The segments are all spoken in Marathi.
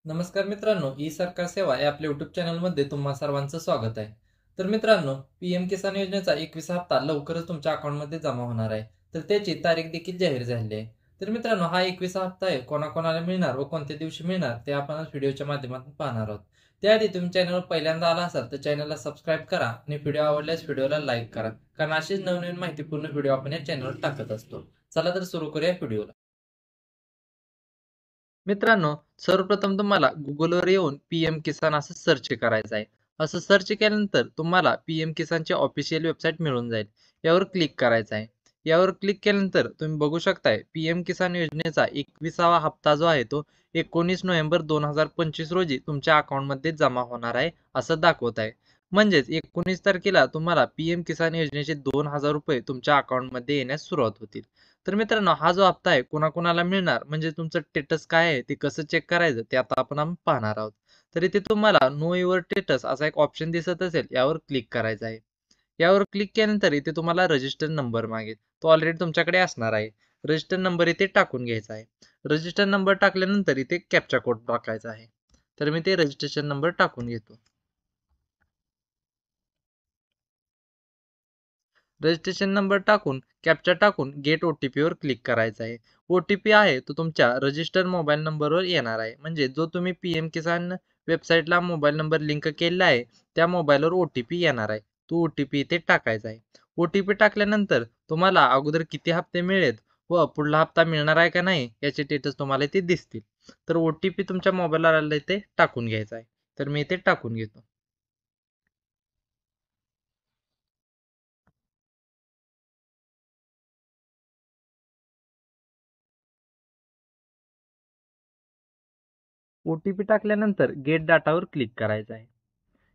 नमस्कार मित्रांनो, ई सरकार सेवा या आपल्या युट्यूब चॅनलमध्ये तुम्हा सर्वांचं स्वागत आहे. तर मित्रांनो, पीएम किसान योजनेचा 21 हप्ता लवकरच तुमच्या अकाउंटमध्ये जमा होणार आहे. तर त्याची तारीख देखील जाहीर झाली आहे. तर मित्रांनो, हा 21 हप्ता आहे कोणाकोणाला मिळणार व कोणत्या दिवशी मिळणार ते आपण आज व्हिडिओच्या माध्यमातून पाहणार आहोत. त्याआधी तुम्ही चॅनलवर पहिल्यांदा आला असाल तर चॅनलला सबस्क्राईब करा आणि व्हिडिओ आवडल्यास व्हिडिओला लाईक करा, कारण अशीच नवनवीन माहितीपूर्ण व्हिडिओ आपण या चॅनलवर टाकत असतो. चला तर सुरू करूया व्हिडिओला. मित्रांनो, सर्वप्रथम तुम्हाला गुगलवर येऊन पीएम किसान असं सर्च करायचं आहे. असं सर्च केल्यानंतर तुम्हाला पीएम किसानची ऑफिशियल वेबसाईट मिळून जाईल. यावर क्लिक करायचं आहे. यावर क्लिक केल्यानंतर तुम्ही बघू शकताय पीएम किसान योजनेचा 21वा हप्ता जो आहे तो 19 नोव्हेंबर 2025 रोजी तुमच्या अकाउंटमध्ये जमा होणार आहे असं दाखवत आहे. म्हणजेच 19 तारखेला तुम्हाला पीएम किसान योजनेचे 2000 रुपये तुमच्या अकाउंटमध्ये येण्यास सुरुवात होतील. तर मित्रांनो, हा जो हप्ता आहे कोणाकोणाला मिळणार म्हणजे तुमचं स्टेटस काय आहे ते कसं चेक करायचं ते आता आपण पाहणार आहोत. तर इथे तुम्हाला नो युअर स्टेटस असा एक ऑप्शन दिसत असेल, यावर क्लिक करायचं आहे. यावर क्लिक केल्यानंतर इथे तुम्हाला रजिस्टर नंबर मागेल. तो ऑलरेडी तुमच्याकडे असणार आहे. रजिस्टर नंबर इथे टाकून घ्यायचा आहे. रजिस्टर नंबर टाकल्यानंतर इथे कॅप्चा कोड टाकायचा आहे. तर मी ते रजिस्ट्रेशन नंबर टाकून घेतो. रजिस्ट्रेशन नंबर टाकून कॅप्चा टाकून गेट ओटीपी वर क्लिक करायचं आहे. ओटीपी आहे तो तुमच्या रजिस्टर्ड मोबाईल नंबरवर येणार आहे. म्हणजे जो तुम्ही पीएम किसान वेबसाईटला मोबाईल नंबर लिंक केलेला आहे त्या मोबाईलवर ओटीपी येणार आहे. तो ओटीपी इथे टाकायचा आहे. ओटीपी टाकल्यानंतर तुम्हाला अगोदर किती हप्ते मिळेल व पुढला हप्ता मिळणार आहे का नाही याचे स्टेटस तुम्हाला इथे दिसतील. तर ओटीपी तुमच्या मोबाईलला इथे टाकून घ्यायचा आहे. तर मी इथे टाकून घेतो. ओटीपी टाकल्यानंतर गेट डाटावर क्लिक करायचं आहे.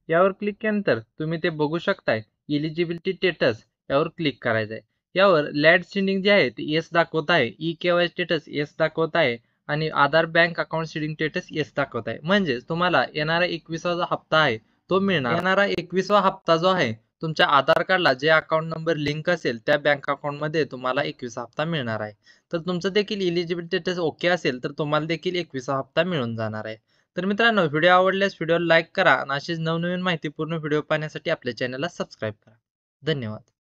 यावर क्लिक केल्यानंतर तुम्ही ते बघू शकताय एलिजिबिलिटी स्टेटस यावर क्लिक करायचं आहे. यावर लॅड सीडिंग जे आहे ते येस दाखवत आहे, ई केवाय स्टेटस येस दाखवत आहे आणि Aadhaar bank account seeding status yes दाखवत आहे. म्हणजे तुम्हाला येणारा 21वा हप्ता आहे तो मिळणार. येणारा 21वा हप्ता जो आहे तुमच्या आधार कार्डला जे अकाउंट नंबर लिंक असेल त्या बँक अकाउंटमध्ये तुम्हाला 21 हप्ता मिळणार आहे. तर तुमचं देखील एलिजिबिलिटी स्टेटस ओके असेल तर तुम्हाला देखील 21 हप्ता मिळून जाणार आहे. तर मित्रांनो, व्हिडिओ आवडल्यास व्हिडिओला लाईक करा आणि अशीच नवनवीन माहितीपूर्ण व्हिडिओ पाहण्यासाठी आपल्या चॅनलला सबस्क्राईब करा. धन्यवाद.